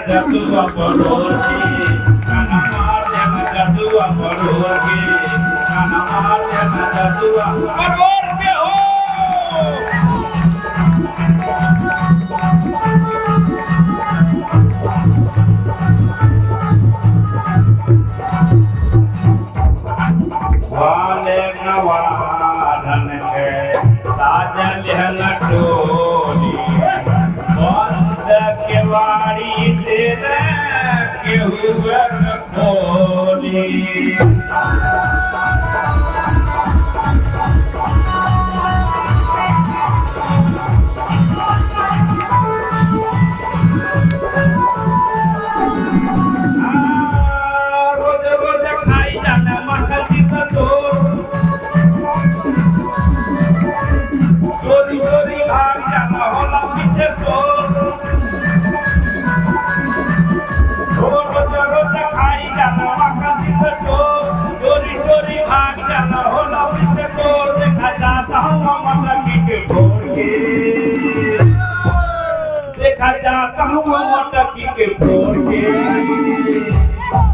Jatuh apologi, karena marnya jatuh apologi, karena marnya jatuh apologi. Wale ngawadan ke saja lihat doni, banda kewari dena kehuber koni. देखा जाता हूँ मटकी के फोड़ के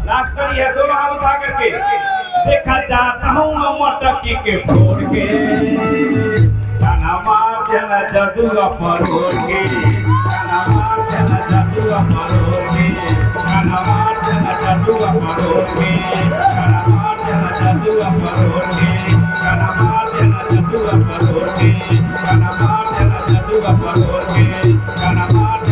लास्ट करिए दोनों हाथ उठा करके देखा जाता हूँ मटकी के फोड़ के खाना मार देना जदुआ परोड़ के खाना मार देना जदुआ परोड़ के खाना मार देना जदुआ परोड़ के खाना मार देना जदुआ परोड़ के खाना मार देना जदुआ परोड़ के खाना मार देना जदुआ परोड़ के खाना मार